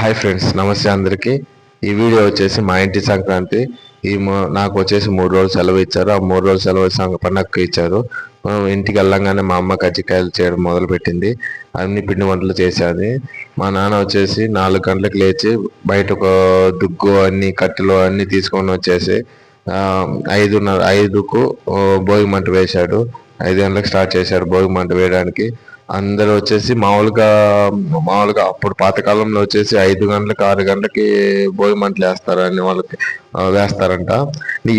Hi friends, నమస్తే అందరికీ. ఈ వీడియో వచ్చేసి మా ఇంటి సంక్రాంతి. నాకు వచ్చేసి 3 రోజులు సెలవు ఇచ్చారు. ఆ 3 రోజులు సెలవు పండగకి ఇచ్చారు. ఇంటికి వెళ్ళంగానే మా అమ్మ కజ్జికాయలు చేయడం మొదలుపెట్టింది. అన్ని పిండి వంటలు చేసేది. మా నాన్న వచ్చేసి 4 గంటలకు లేచి బయట ఒక దుగ్గు అన్ని కట్టెలు అన్ని తీసుకొని వచ్చేసి 5:30కు భోగి మంట వేశాడు. 5 గంటలకు స్టార్ట్ చేశాడు భోగి మంట వేయడానికి. అందరూ వచ్చేసి మామూలుగా అప్పుడు పాతకాలంలో వచ్చేసి 5 గంటలకి 6 గంటలకి భోగి మంటలు వేస్తారని వాళ్ళకి వేస్తారంట.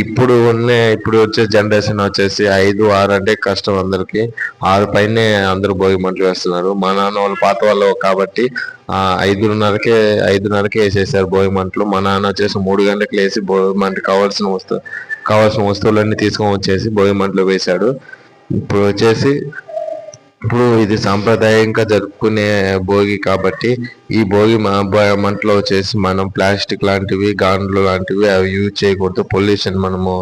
ఇప్పుడు వచ్చే జనరేషన్ వచ్చేసి 5, 6 అంటే కష్టం అందరికి. 6 పైనే అందరూ భోగి మంటలు వేస్తున్నారు. మా నాన్న వాళ్ళు పాత వాళ్ళు కాబట్టి 5:30కే వేసేసారు భోగి మంటలు. మా నాన్న వచ్చేసి 3 గంటలకు లేచి భోగి మంట కావాల్సిన వస్తువులన్నీ తీసుకొని వచ్చేసి భోగి మంటలు వేశాడు. ఇప్పుడు ఇది సాంప్రదాయంగా జరుపుకునే భోగి కాబట్టి ఈ భోగి మంటలో వచ్చేసి మనం ప్లాస్టిక్ లాంటివి, గాన్లు లాంటివి అవి యూజ్ చేయకూడదు. పొల్యూషన్ మనము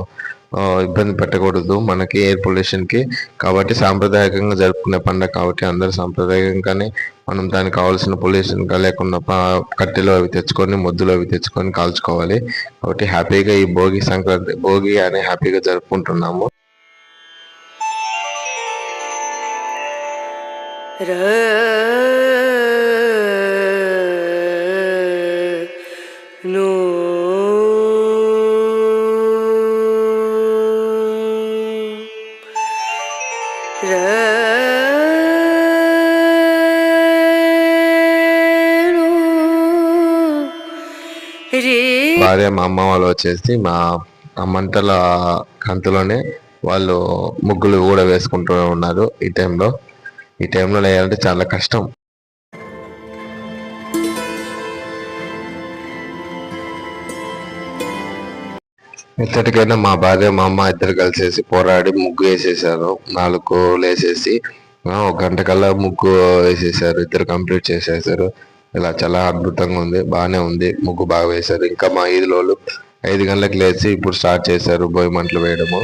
ఇబ్బంది పెట్టకూడదు మనకి, ఎయిర్ పొల్యూషన్కి. కాబట్టి సాంప్రదాయకంగా జరుపుకునే పండుగ కాబట్టి అందరూ సాంప్రదాయకంగానే మనం దానికి కావాల్సిన పొల్యూషన్గా లేకుండా కట్టెలు అవి తెచ్చుకొని, ముద్దులు అవి తెచ్చుకొని కాల్చుకోవాలి. కాబట్టి హ్యాపీగా ఈ భోగి అనే హ్యాపీగా జరుపుకుంటున్నాము. భార్య మా అమ్మ వాళ్ళు వచ్చేసి మా మంటల కంతులోనే వాళ్ళు ముగ్గులు కూడా వేసుకుంటూ ఉన్నారు. ఈ టైంలో వేయాలంటే చాలా కష్టం. ఇప్పటికైనా మా భార్య మా అమ్మ ఇద్దరు కలిసేసి పోరాడి ముగ్గు వేసేసారు. 4 వేసేసి 1 గంట కల్లా ముగ్గు వేసేసారు. ఇద్దరు కంప్లీట్ చేసేసారు. ఇలా చాలా అద్భుతంగా ఉంది, బాగానే ఉంది. ముగ్గు బాగా వేశారు. ఇంకా మా ఈదులోళ్ళు 5 గంటలకు లేచి ఇప్పుడు స్టార్ట్ చేశారు భోగి మంటలు వేయడము.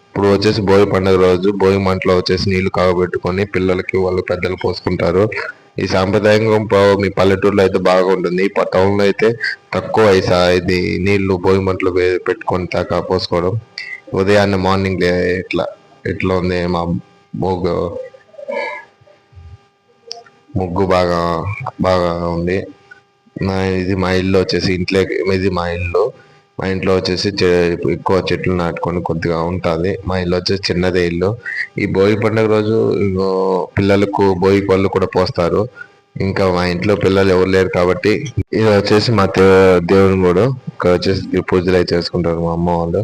ఇప్పుడు వచ్చేసి భోగి పండుగ రోజు భోగి మంటలో వచ్చేసి నీళ్లు కాగబెట్టుకొని పిల్లలకి వాళ్ళు పెద్దలు పోసుకుంటారు. ఈ సాంప్రదాయంగా మీ పల్లెటూరులో అయితే బాగా ఉంటుంది. టౌన్లో అయితే తక్కువ ఇది నీళ్లు భోగి మంటలు పెట్టుకొని దాకా పోసుకోవడం. ఉదయాన్నే మార్నింగ్ ఇట్లా ఉంది. మా ముగ్గు బాగా ఉంది. ఇది మా ఇల్లు వచ్చేసి ఇది మా ఇంట్లో వచ్చేసి ఎక్కువ చెట్లు నాటుకొని కొద్దిగా ఉంటుంది. మా ఇల్లు వచ్చేసి చిన్నదే ఇల్లు. ఈ భోగి పండుగ రోజు పిల్లలకు భోగి పళ్ళు కూడా పోస్తారు. ఇంకా మా ఇంట్లో పిల్లలు ఎవరు లేరు కాబట్టి ఇది వచ్చేసి మా దేవుని కూడా ఇక్కడ వచ్చేసి పూజలు అయితే చేసుకుంటారు మా అమ్మ వాళ్ళు.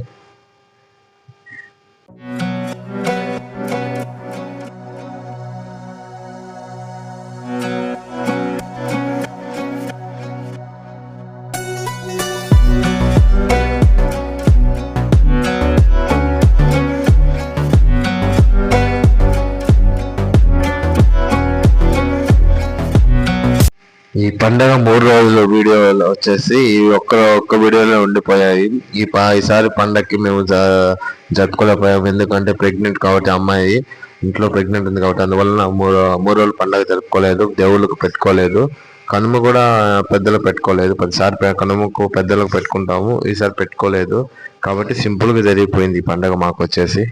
ఈ పండగ 3 రోజుల వీడియోలో వచ్చేసి ఒక్క వీడియోలో ఉండిపోయాయి. ఈసారి పండగకి మేము జరుపుకోలేకపోయాము. ఎందుకంటే ప్రెగ్నెంట్ కాబట్టి అమ్మాయి ఇంట్లో ప్రెగ్నెంట్ ఉంది కాబట్టి అందువల్ల 3 రోజులు పండగ జరుపుకోలేదు. దేవుళ్ళకు పెట్టుకోలేదు. కనుమ కూడా పెద్దలకు పెట్టుకోలేదు. 10సారి కనుమకు పెద్దలకు పెట్టుకుంటాము. ఈసారి పెట్టుకోలేదు కాబట్టి సింపుల్గా జరిగిపోయింది ఈ పండగ మాకు వచ్చేసి.